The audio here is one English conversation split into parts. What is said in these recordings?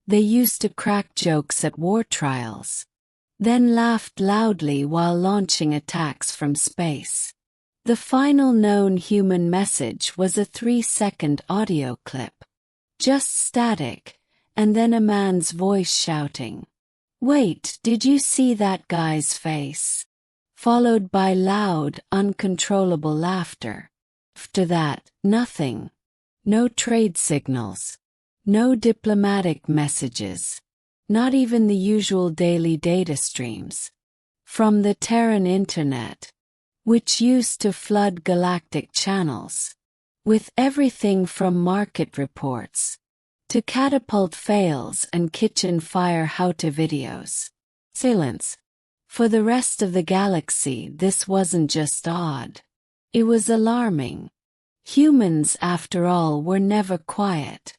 They used to crack jokes at war trials, then laughed loudly while launching attacks from space. The final known human message was a 3-second audio clip. Just static, and then a man's voice shouting, "Wait, did you see that guy's face?" Followed by loud, uncontrollable laughter. After that, nothing. No trade signals. No diplomatic messages. Not even the usual daily data streams. From the Terran Internet, which used to flood galactic channels, with everything from market reports to catapult fails and kitchen fire how-to videos. Silence. For the rest of the galaxy, this wasn't just odd. It was alarming. Humans, after all, were never quiet.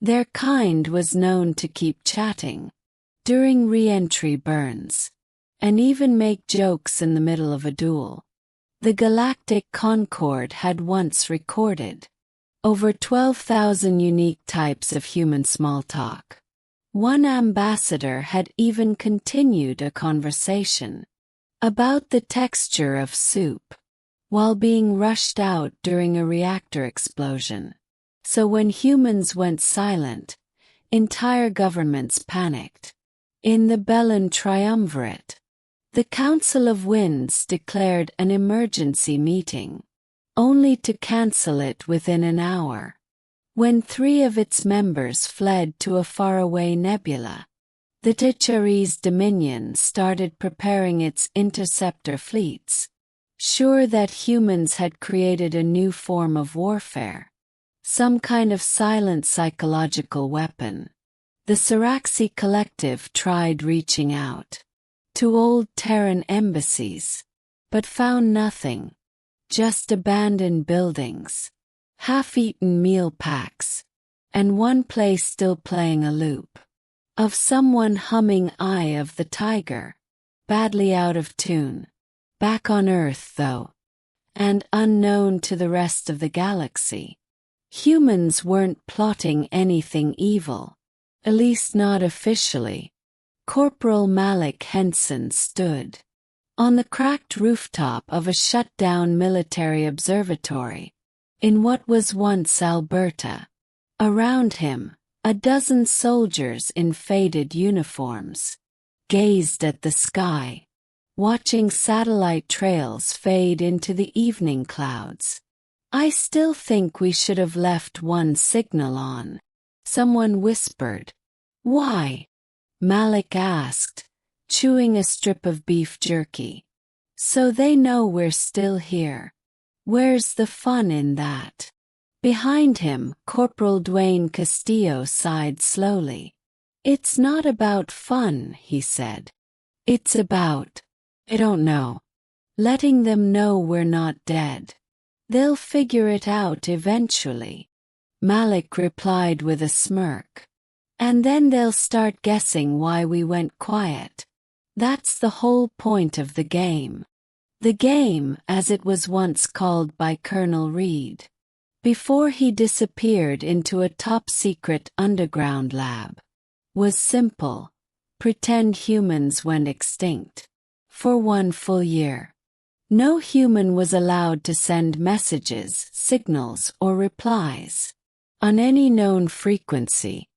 Their kind was known to keep chatting during re-entry burns, and even make jokes in the middle of a duel. The Galactic Concord had once recorded over 12,000 unique types of human small talk. One ambassador had even continued a conversation about the texture of soup while being rushed out during a reactor explosion. So when humans went silent, entire governments panicked. In the Bellin Triumvirate, the Council of Winds declared an emergency meeting, only to cancel it within an hour. When 3 of its members fled to a faraway nebula, the T'Chary's Dominion started preparing its interceptor fleets, sure that humans had created a new form of warfare, some kind of silent psychological weapon. The Saraxi Collective tried reaching out to old Terran embassies, but found nothing, just abandoned buildings, half-eaten meal packs, and one place still playing a loop of someone humming Eye of the Tiger, badly out of tune. Back on Earth, though, and unknown to the rest of the galaxy, humans weren't plotting anything evil, at least not officially. Corporal Malik Henson stood on the cracked rooftop of a shut-down military observatory in what was once Alberta. Around him, a dozen soldiers in faded uniforms gazed at the sky, watching satellite trails fade into the evening clouds. "I still think we should have left one signal on," someone whispered. "Why?" Malik asked, chewing a strip of beef jerky. "So they know we're still here." "Where's the fun in that?" Behind him, Corporal Dwayne Castillo sighed slowly. "It's not about fun," he said. "It's about, I don't know, letting them know we're not dead. They'll figure it out eventually," Malik replied with a smirk. "And then they'll start guessing why we went quiet. That's the whole point of the game." The game, as it was once called by Colonel Reed, before he disappeared into a top-secret underground lab, was simple: pretend humans went extinct. For 1 full year, no human was allowed to send messages, signals, or replies on any known frequency.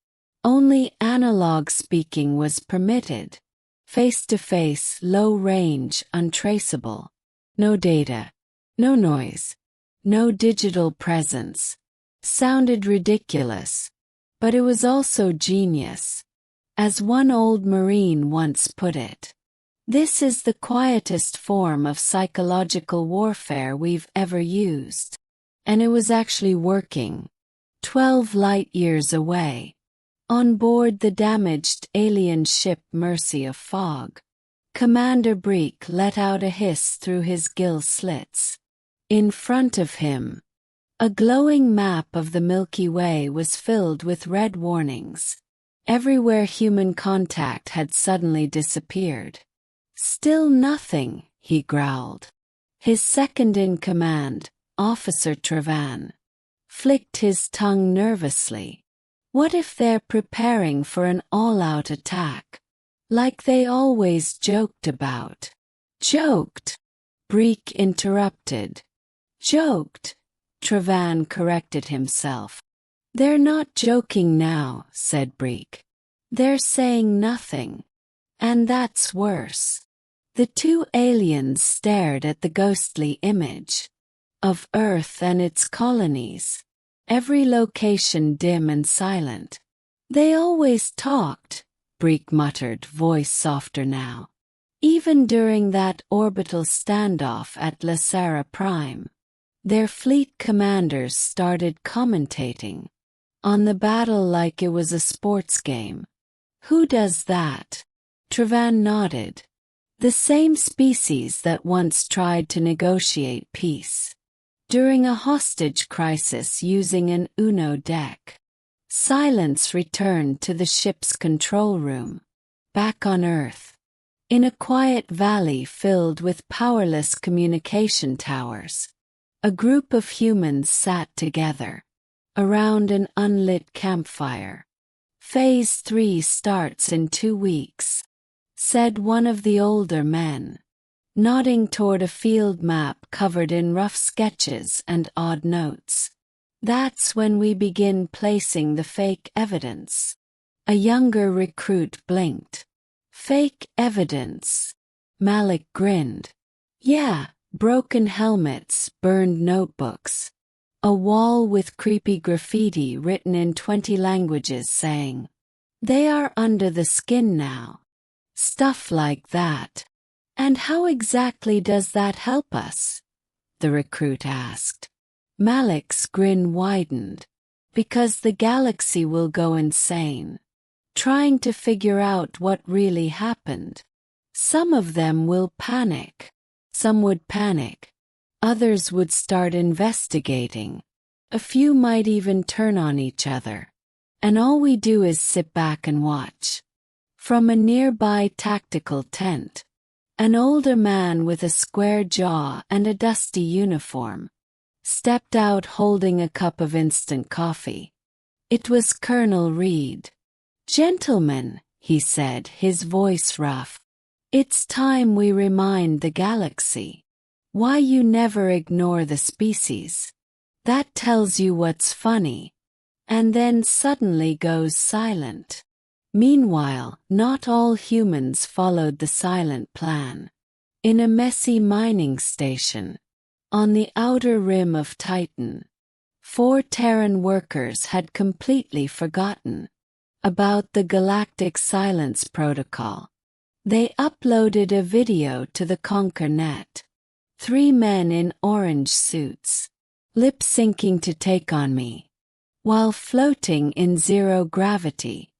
Only analog speaking was permitted. Face-to-face, low-range, untraceable. No data. No noise. No digital presence. Sounded ridiculous. But it was also genius. As one old Marine once put it, "This is the quietest form of psychological warfare we've ever used." And it was actually working. 12 light-years away, on board the damaged alien ship Mercy of Fog, Commander Breek let out a hiss through his gill slits. In front of him, a glowing map of the Milky Way was filled with red warnings. Everywhere human contact had suddenly disappeared. "Still nothing," he growled. His second-in-command, Officer Trevan, flicked his tongue nervously. What if they're preparing for an all-out attack? Like they always joked about. Joked? Breek interrupted. Joked, Trevan corrected himself. They're not joking now, said Breek. They're saying nothing. And that's worse. The two aliens stared at the ghostly image of Earth and its colonies, every location dim and silent. They always talked, Breek muttered, voice softer now. Even during that orbital standoff at Lacera Prime, their fleet commanders started commentating on the battle like it was a sports game. Who does that? Trevan nodded. The same species that once tried to negotiate peace during a hostage crisis using an Uno deck. Silence returned to the ship's control room. Back on Earth, in a quiet valley filled with powerless communication towers, a group of humans sat together around an unlit campfire. Phase 3 starts in 2 weeks, said one of the older men, nodding toward a field map covered in rough sketches and odd notes. That's when we begin placing the fake evidence. A younger recruit blinked. Fake evidence? Malik grinned. Yeah, broken helmets, burned notebooks. A wall with creepy graffiti written in 20 languages saying, "They are under the skin now." Stuff like that. And how exactly does that help us? The recruit asked. Malik's grin widened. Because the galaxy will go insane, trying to figure out what really happened. Some of them will panic. Some would panic. Others would start investigating. A few might even turn on each other. And all we do is sit back and watch. From a nearby tactical tent, an older man with a square jaw and a dusty uniform stepped out holding a cup of instant coffee. It was Colonel Reed. "Gentlemen," he said, his voice rough, "it's time we remind the galaxy why you never ignore the species. That tells you what's funny." And then suddenly goes silent. Meanwhile, not all humans followed the silent plan. In a messy mining station, on the outer rim of Titan, 4 Terran workers had completely forgotten about the Galactic Silence Protocol. They uploaded a video to the Conquer net. 3 men in orange suits, lip-syncing to Take On Me, while floating in zero gravity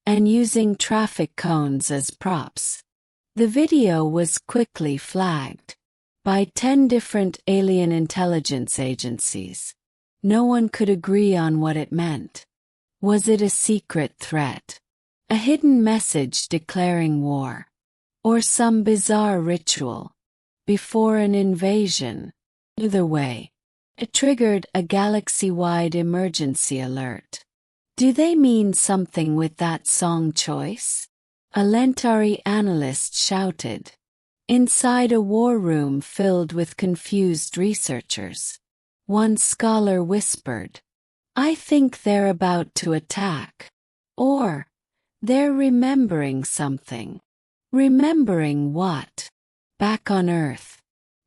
and using traffic cones as props. The video was quickly flagged by 10 different alien intelligence agencies. No one could agree on what it meant. Was it a secret threat? A hidden message declaring war? Or some bizarre ritual before an invasion? Either way, it triggered a galaxy-wide emergency alert. Do they mean something with that song choice? A Lentari analyst shouted. Inside a war room filled with confused researchers, one scholar whispered, "I think they're about to attack. Or, they're remembering something." Remembering what? Back on Earth,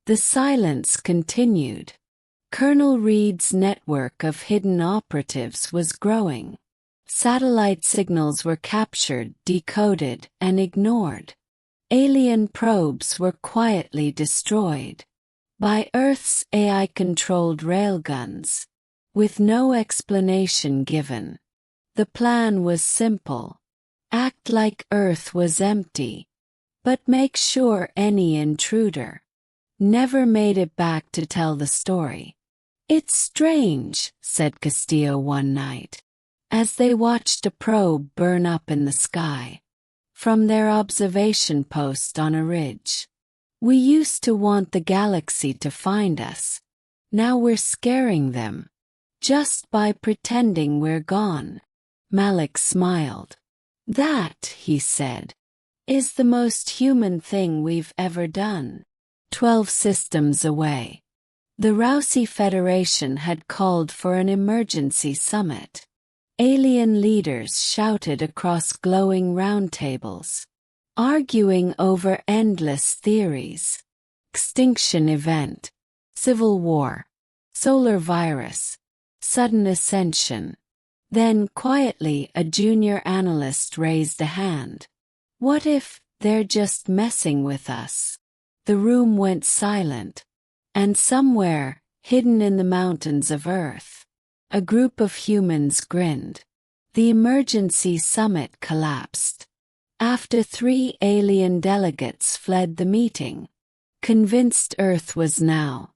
the silence continued. Colonel Reed's network of hidden operatives was growing. Satellite signals were captured, decoded, and ignored. Alien probes were quietly destroyed by Earth's AI-controlled railguns, with no explanation given. The plan was simple. Act like Earth was empty, but make sure any intruder never made it back to tell the story. "It's strange," said Castillo one night, as they watched a probe burn up in the sky from their observation post on a ridge. "We used to want the galaxy to find us. Now we're scaring them, just by pretending we're gone." Malik smiled. That, he said, is the most human thing we've ever done. 12 systems away. The Rousey Federation had called for an emergency summit. Alien leaders shouted across glowing roundtables, arguing over endless theories. Extinction event, civil war, solar virus, sudden ascension. Then quietly a junior analyst raised a hand. What if they're just messing with us? The room went silent, and somewhere, hidden in the mountains of Earth, a group of humans grinned. The emergency summit collapsed. After 3 alien delegates fled the meeting, convinced Earth was now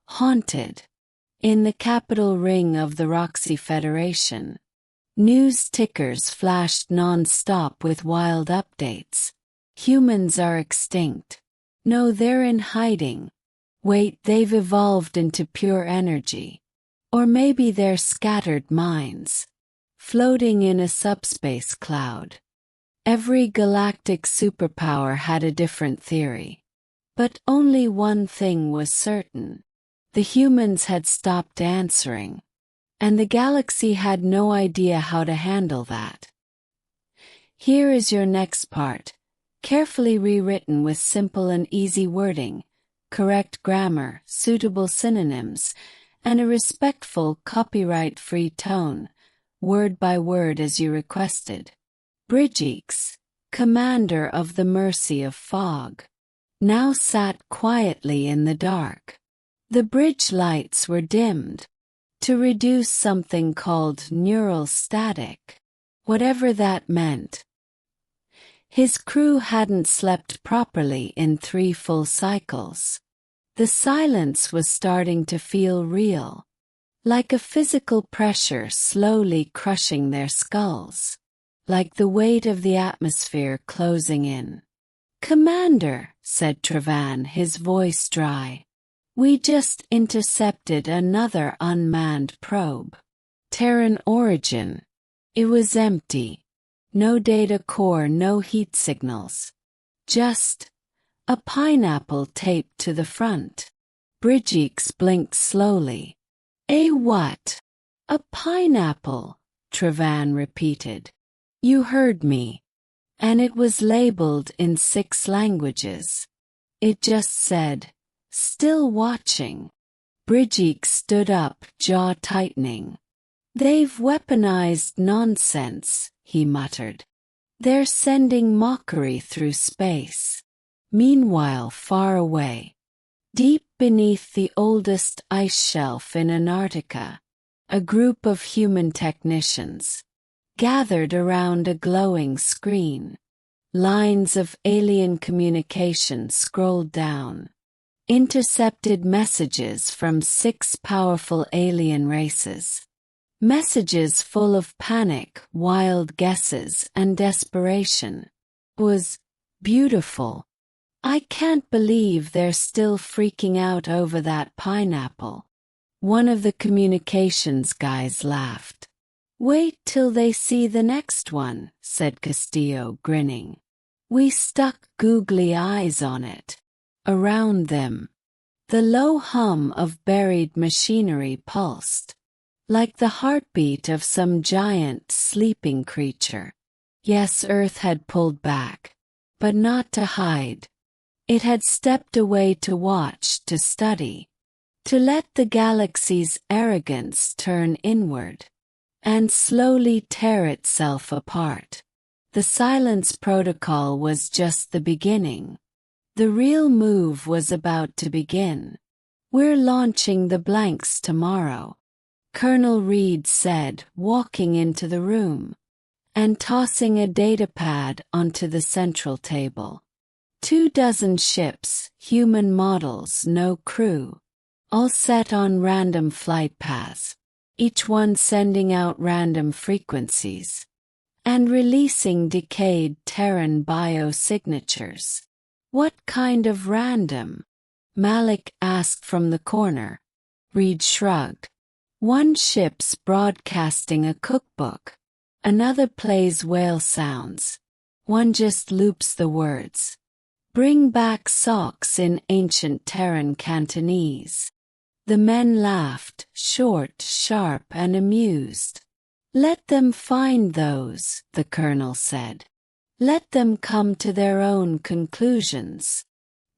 haunted. In the capital ring of the Rousey Federation, news tickers flashed non-stop with wild updates. Humans are extinct. No, they're in hiding. Wait, they've evolved into pure energy. Or maybe they're scattered minds, floating in a subspace cloud. Every galactic superpower had a different theory. But only one thing was certain. The humans had stopped answering, and the galaxy had no idea how to handle that. Here is your next part, carefully rewritten with simple and easy wording, correct grammar, suitable synonyms, and a respectful, copyright-free tone, word by word as you requested. Brigeeks, commander of the Mercy of Fog, now sat quietly in the dark. The bridge lights were dimmed to reduce something called neural static, whatever that meant. His crew hadn't slept properly in 3 full cycles. The silence was starting to feel real, like a physical pressure slowly crushing their skulls, like the weight of the atmosphere closing in. "Commander," said Travan, his voice dry. "We just intercepted another unmanned probe. Terran origin. It was empty. No data core, no heat signals. Just a pineapple taped to the front." Brigeeks blinked slowly. "A what?" "A pineapple," Travan repeated. "You heard me. And it was labeled in 6 languages. It just said, 'Still watching.'" Brigeeks stood up, jaw tightening. "They've weaponized nonsense," he muttered. "They're sending mockery through space." Meanwhile, far away, deep beneath the oldest ice shelf in Antarctica, a group of human technicians gathered around a glowing screen. Lines of alien communication scrolled down. Intercepted messages from 6 powerful alien races. Messages full of panic, wild guesses, and desperation. It was beautiful. "I can't believe they're still freaking out over that pineapple." One of the communications guys laughed. "Wait till they see the next one," said Castillo, grinning. "We stuck googly eyes on it." Around them, the low hum of buried machinery pulsed, like the heartbeat of some giant sleeping creature. Yes, Earth had pulled back, but not to hide. It had stepped away to watch, to study, to let the galaxy's arrogance turn inward and slowly tear itself apart. The silence protocol was just the beginning. The real move was about to begin. "We're launching the blanks tomorrow," Colonel Reed said, walking into the room and tossing a datapad onto the central table. 24 ships, human models, no crew, all set on random flight paths, each one sending out random frequencies and releasing decayed Terran biosignatures. "What kind of random?" Malik asked from the corner. Reed shrugged. "One ship's broadcasting a cookbook. Another plays whale sounds. One just loops the words. Bring back socks in ancient Terran Cantonese. The men laughed, short, sharp, and amused. Let them find those, the colonel said. Let them come to their own conclusions.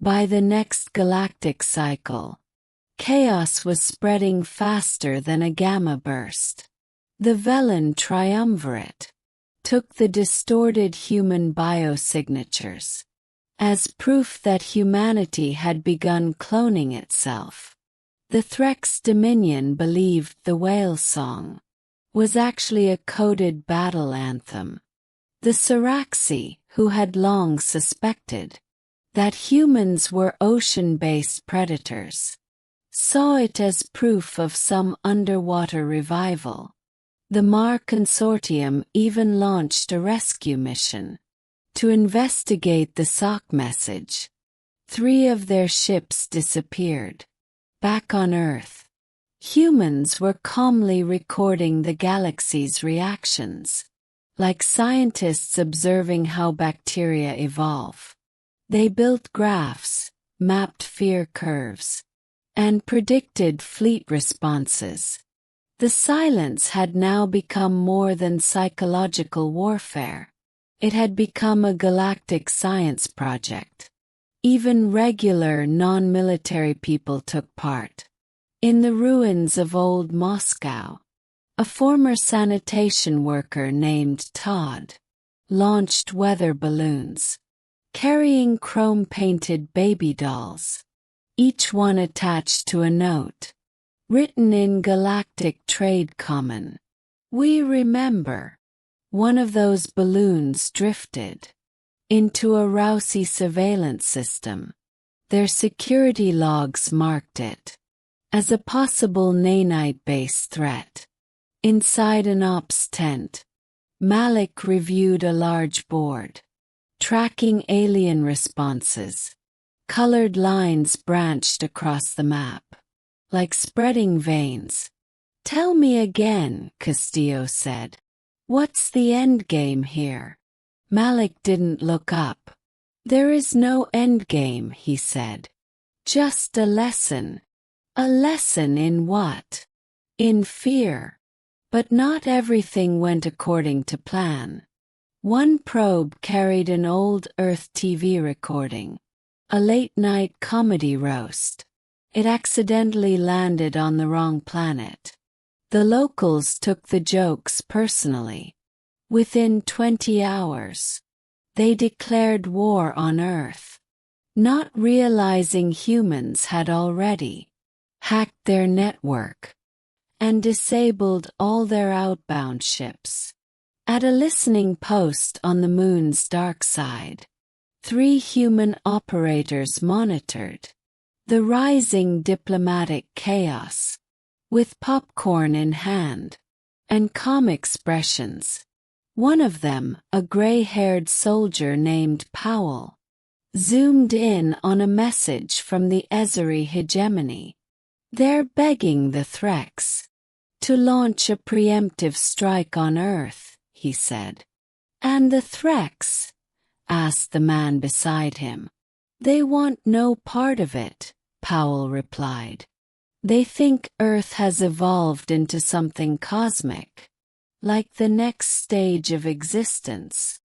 By the next galactic cycle, chaos was spreading faster than a gamma burst. The Velen triumvirate took the distorted human biosignatures as proof that humanity had begun cloning itself. The Threx Dominion believed the whale song was actually a coded battle anthem. The Saraxi, who had long suspected that humans were ocean-based predators, saw it as proof of some underwater revival. The Mar Consortium even launched a rescue mission to investigate the sock message. 3 of their ships disappeared. Back on Earth, humans were calmly recording the galaxy's reactions, like scientists observing how bacteria evolve. They built graphs, mapped fear curves, and predicted fleet responses. The silence had now become more than psychological warfare. It had become a galactic science project. Even regular non-military people took part. In the ruins of old Moscow, a former sanitation worker named Todd launched weather balloons, carrying chrome-painted baby dolls, each one attached to a note written in galactic trade common. We remember. One of those balloons drifted into a Rousey surveillance system. Their security logs marked it as a possible nanite-based threat. Inside an ops tent, Malik reviewed a large board, tracking alien responses. Colored lines branched across the map, like spreading veins. Tell me again, Castillo said. What's the endgame here? Malik didn't look up. There is no endgame, he said. Just a lesson. A lesson in what? In fear. But not everything went according to plan. One probe carried an old Earth TV recording, a late-night comedy roast. It accidentally landed on the wrong planet. The locals took the jokes personally. Within 20 hours, they declared war on Earth, not realizing humans had already hacked their network and disabled all their outbound ships. At a listening post on the moon's dark side, 3 human operators monitored the rising diplomatic chaos, with popcorn in hand and calm expressions. One of them, a gray-haired soldier named Powell, zoomed in on a message from the Ezeri hegemony. They're begging the Threx to launch a preemptive strike on Earth, he said. And the Threx? Asked the man beside him. They want no part of it, Powell replied. They think Earth has evolved into something cosmic, like the next stage of existence.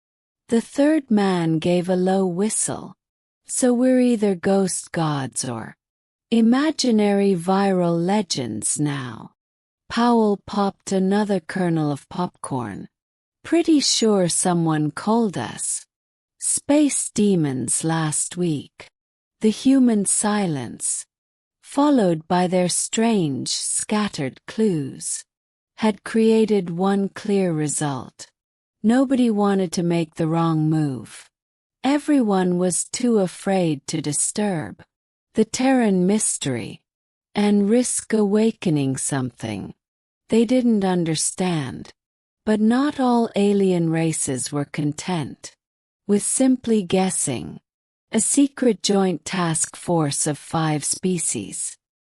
The third man gave a low whistle. So we're either ghost gods or imaginary viral legends now. Powell popped another kernel of popcorn. Pretty sure someone called us space demons last week. The human silence, followed by their strange, scattered clues, had created one clear result. Nobody wanted to make the wrong move. Everyone was too afraid to disturb the Terran mystery and risk awakening something they didn't understand. But not all alien races were content with simply guessing. A secret joint task force of 5 species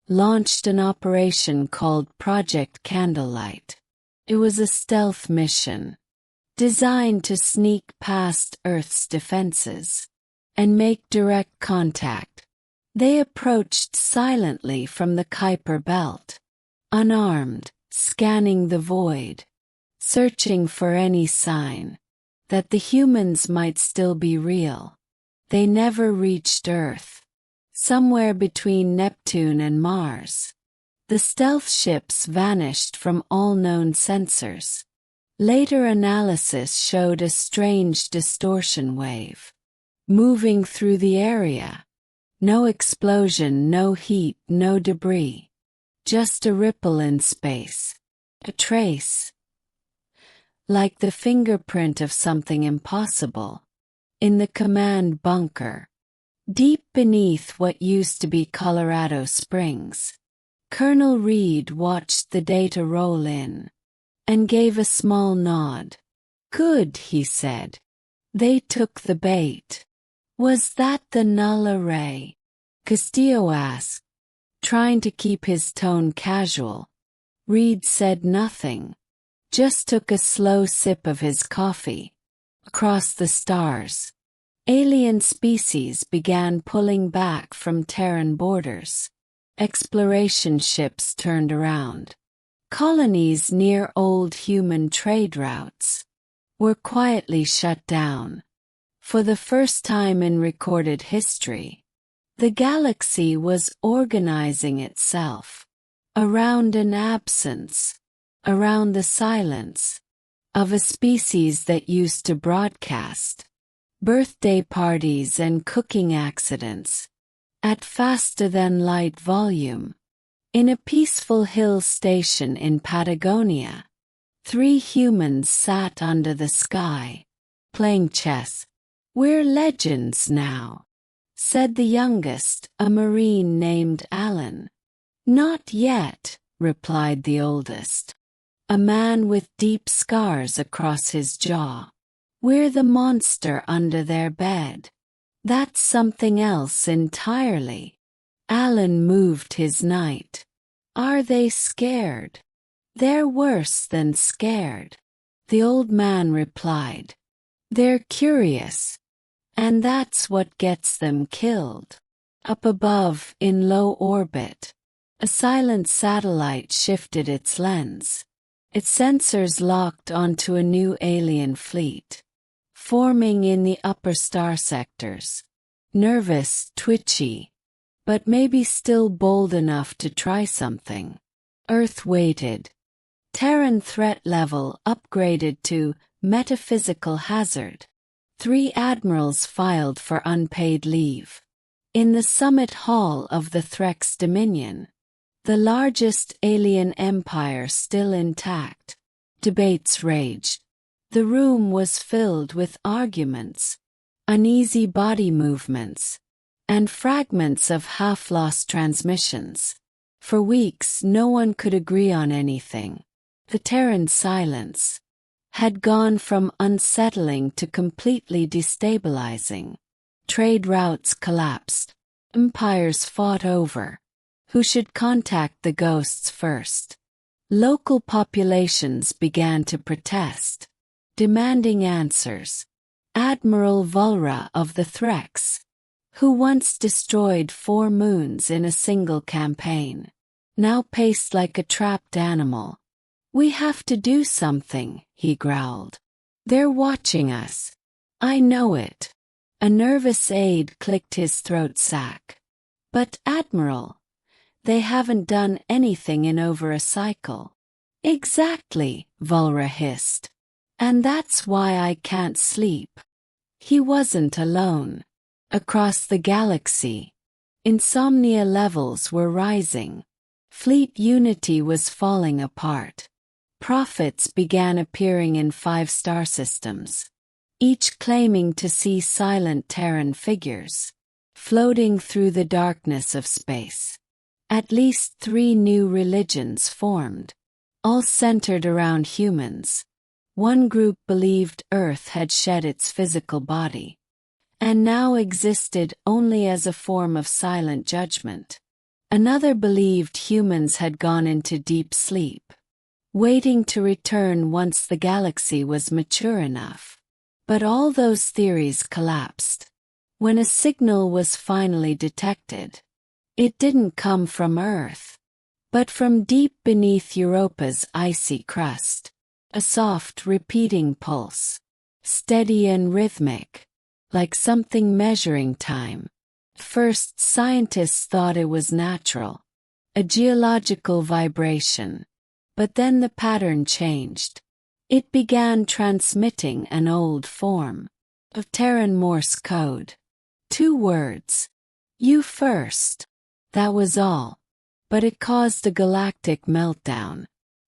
launched an operation called Project Candlelight. It was a stealth mission, designed to sneak past Earth's defenses and make direct contact. They approached silently from the Kuiper belt, unarmed, scanning the void, searching for any sign that the humans might still be real. They never reached Earth. Somewhere between Neptune and Mars, the stealth ships vanished from all known sensors. Later analysis showed a strange distortion wave moving through the area. No explosion, no heat, no debris. Just a ripple in space. A trace. Like the fingerprint of something impossible. In the command bunker. Deep beneath what used to be Colorado Springs. Colonel Reed watched the data roll in and gave a small nod. Good, he said. They took the bait. Was that the null array? Castillo asked, trying to keep his tone casual. Reed said nothing, just took a slow sip of his coffee. Across the stars, alien species began pulling back from Terran borders. Exploration ships turned around. Colonies near old human trade routes were quietly shut down. For the first time in recorded history, the galaxy was organizing itself around an absence, around the silence of a species that used to broadcast birthday parties and cooking accidents at faster-than-light volume. In a peaceful hill station in Patagonia, 3 humans sat under the sky, playing chess. "We're legends now," said the youngest, a Marine named Alan. "Not yet," replied the oldest, a man with deep scars across his jaw. "We're the monster under their bed. That's something else entirely." Alan moved his knight. "Are they scared?" "They're worse than scared," the old man replied. "They're curious. And that's what gets them killed." Up above, in low orbit, a silent satellite shifted its lens. Its sensors locked onto a new alien fleet, forming in the upper star sectors. Nervous, twitchy, but maybe still bold enough to try something. Earth waited. Terran threat level upgraded to metaphysical hazard. 3 admirals filed for unpaid leave. In the summit hall of the Threx Dominion, the largest alien empire still intact, debates raged. The room was filled with arguments, uneasy body movements, and fragments of half-lost transmissions. For weeks no one could agree on anything. The Terran silence had gone from unsettling to completely destabilizing. Trade routes collapsed. Empires fought over who should contact the ghosts first. Local populations began to protest, demanding answers. Admiral Vulra of the Threx, who once destroyed 4 moons in a single campaign, now paced like a trapped animal. "We have to do something," he growled. "They're watching us. I know it." A nervous aide clicked his throat sac. "But Admiral, they haven't done anything in over a cycle." "Exactly," Vulra hissed. "And that's why I can't sleep." He wasn't alone. Across the galaxy, insomnia levels were rising. Fleet unity was falling apart. Prophets began appearing in 5 star systems, each claiming to see silent Terran figures floating through the darkness of space. At least 3 new religions formed, all centered around humans. One group believed Earth had shed its physical body and now existed only as a form of silent judgment. Another believed humans had gone into deep sleep, waiting to return once the galaxy was mature enough. But all those theories collapsed. When a signal was finally detected, it didn't come from Earth, but from deep beneath Europa's icy crust. A soft, repeating pulse, steady and rhythmic, like something measuring time. First, scientists thought it was natural, a geological vibration. But then the pattern changed. It began transmitting an old form of Terran Morse code. 2 words. You first. That was all. But it caused a galactic meltdown.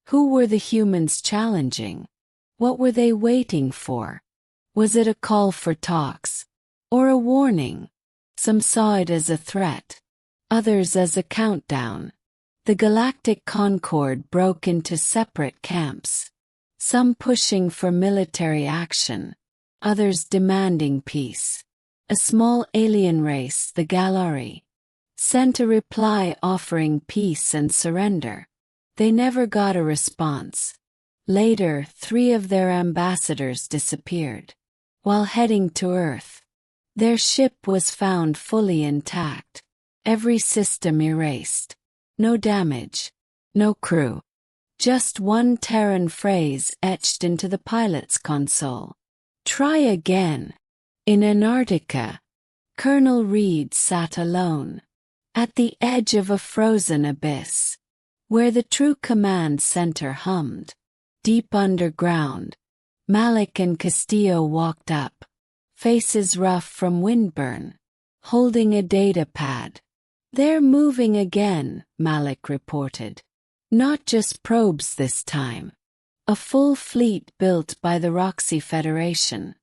Who were the humans challenging? What were they waiting for? Was it a call for talks? Or a warning? Some saw it as a threat. Others as a countdown. The galactic concord broke into separate camps. Some pushing for military action. Others demanding peace. A small alien race, the Galari, sent a reply offering peace and surrender. They never got a response. Later, 3 of their ambassadors disappeared. While heading to Earth, their ship was found fully intact. Every system erased. No damage. No crew. Just one Terran phrase etched into the pilot's console. Try again. In Antarctica, Colonel Reed sat alone, at the edge of a frozen abyss, where the true command center hummed. Deep underground, Malik and Castillo walked up, faces rough from windburn, holding a data pad. They're moving again, Malik reported. Not just probes this time. A full fleet built by the Roxy Federation,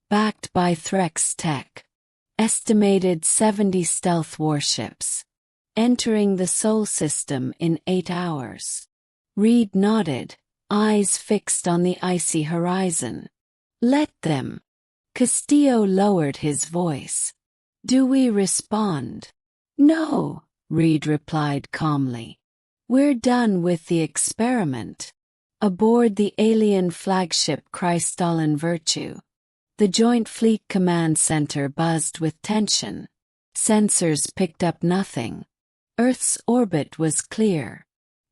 backed by Threx Tech. Estimated 70 stealth warships, entering the Sol system in 8 hours. Reed nodded, eyes fixed on the icy horizon. Let them. Castillo lowered his voice. Do we respond? No, Reed replied calmly. We're done with the experiment. Aboard the alien flagship Crystalline Virtue, the Joint Fleet Command Center buzzed with tension. Sensors picked up nothing. Earth's orbit was clear.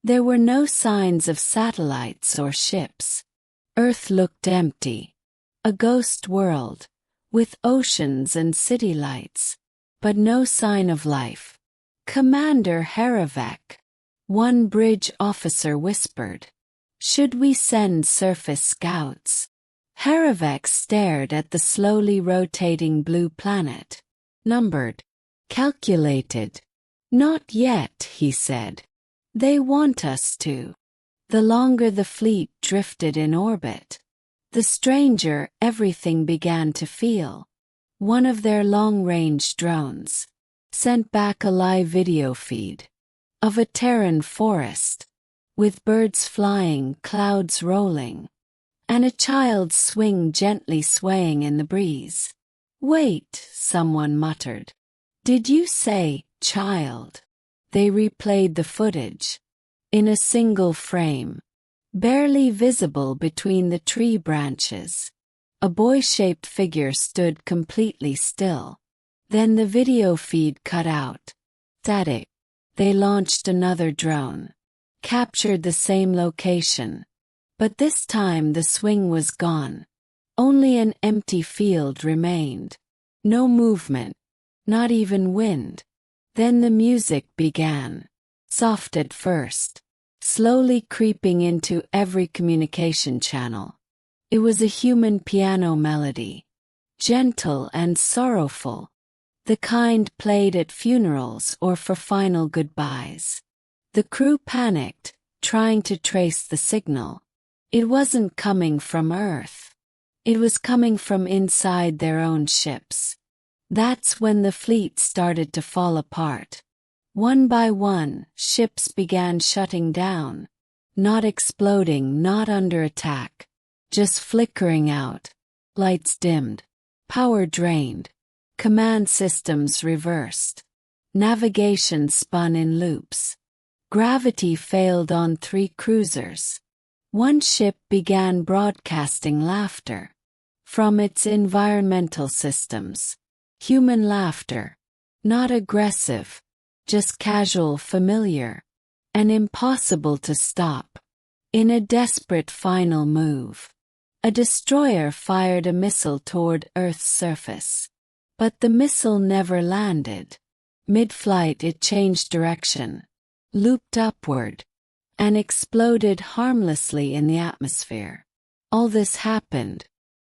There were no signs of satellites or ships. Earth looked empty. A ghost world, with oceans and city lights, but no sign of life. Commander Harevek, one bridge officer whispered. Should we send surface scouts? Harevek stared at the slowly rotating blue planet. Numbered. Calculated. Not yet, he said. They want us to. The longer the fleet drifted in orbit, the stranger everything began to feel. One of their long-range drones sent back a live video feed of a Terran forest, with birds flying, clouds rolling, and a child's swing gently swaying in the breeze. Wait, someone muttered. Did you say, child? They replayed the footage. In a single frame, barely visible between the tree branches, a boy-shaped figure stood completely still. Then the video feed cut out. Static. They launched another drone, captured the same location. But this time the swing was gone. Only an empty field remained. No movement, not even wind. Then the music began. Soft at first, slowly creeping into every communication channel. It was a human piano melody, gentle and sorrowful, the kind played at funerals or for final goodbyes. The crew panicked, trying to trace the signal. It wasn't coming from Earth. It was coming from inside their own ships. That's when the fleet started to fall apart. One by one, ships began shutting down. Not exploding, not under attack. Just flickering out. Lights dimmed. Power drained. Command systems reversed. Navigation spun in loops. Gravity failed on 3 cruisers. One ship began broadcasting laughter from its environmental systems. Human laughter, not aggressive, just casual, familiar, and impossible to stop. In a desperate final move, a destroyer fired a missile toward Earth's surface. But the missile never landed. Mid-flight it changed direction, looped upward, and exploded harmlessly in the atmosphere. All this happened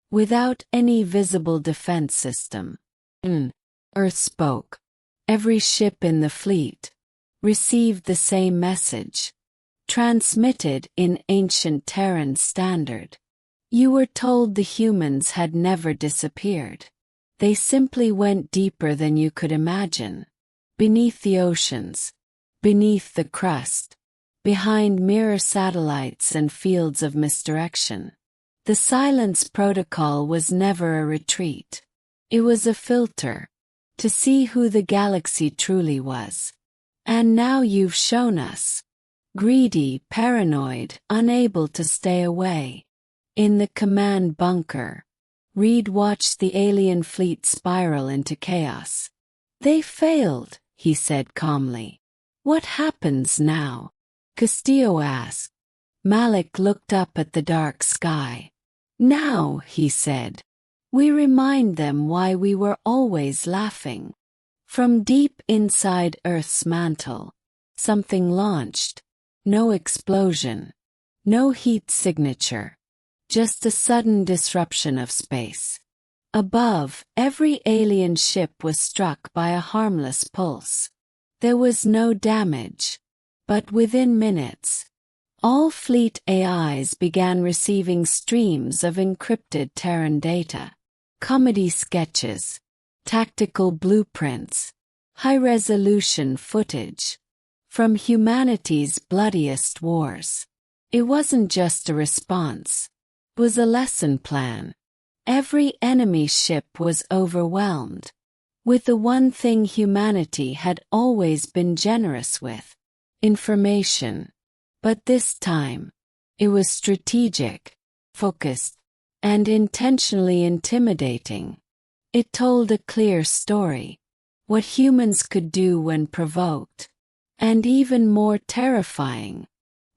without any visible defense system. Earth spoke. Every ship in the fleet received the same message, transmitted in ancient Terran standard. You were told the humans had never disappeared. They simply went deeper than you could imagine. Beneath the oceans, beneath the crust, behind mirror satellites and fields of misdirection. The silence protocol was never a retreat. It was a filter, to see who the galaxy truly was. And now you've shown us. Greedy, paranoid, unable to stay away. In the command bunker, Reed watched the alien fleet spiral into chaos. They failed, he said calmly. What happens now? Castillo asked. Malik looked up at the dark sky. Now, he said, we remind them why we were always laughing. From deep inside Earth's mantle, something launched. No explosion, no heat signature, just a sudden disruption of space. Above, every alien ship was struck by a harmless pulse. There was no damage, but within minutes, all fleet AIs began receiving streams of encrypted Terran data, comedy sketches, tactical blueprints, high-resolution footage from humanity's bloodiest wars. It wasn't just a response, it was a lesson plan. Every enemy ship was overwhelmed with the one thing humanity had always been generous with: information. But this time, it was strategic, focused, and intentionally intimidating. It told a clear story, what humans could do when provoked, and even more terrifying,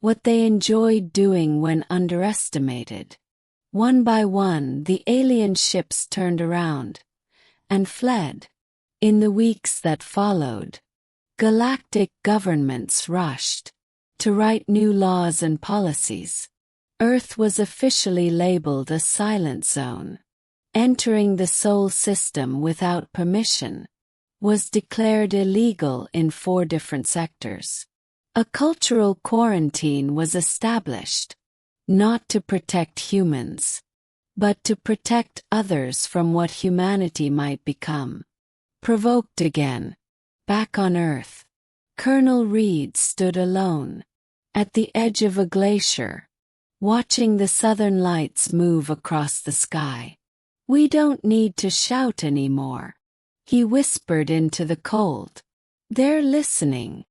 what they enjoyed doing when underestimated. One by one, the alien ships turned around and fled. In the weeks that followed, galactic governments rushed to write new laws and policies. Earth was officially labeled a silent zone. Entering the Sol system without permission was declared illegal in 4 different sectors. A cultural quarantine was established, not to protect humans, but to protect others from what humanity might become. Provoked again, back on Earth, Colonel Reed stood alone, at the edge of a glacier, watching the southern lights move across the sky. We don't need to shout anymore, he whispered into the cold. They're listening.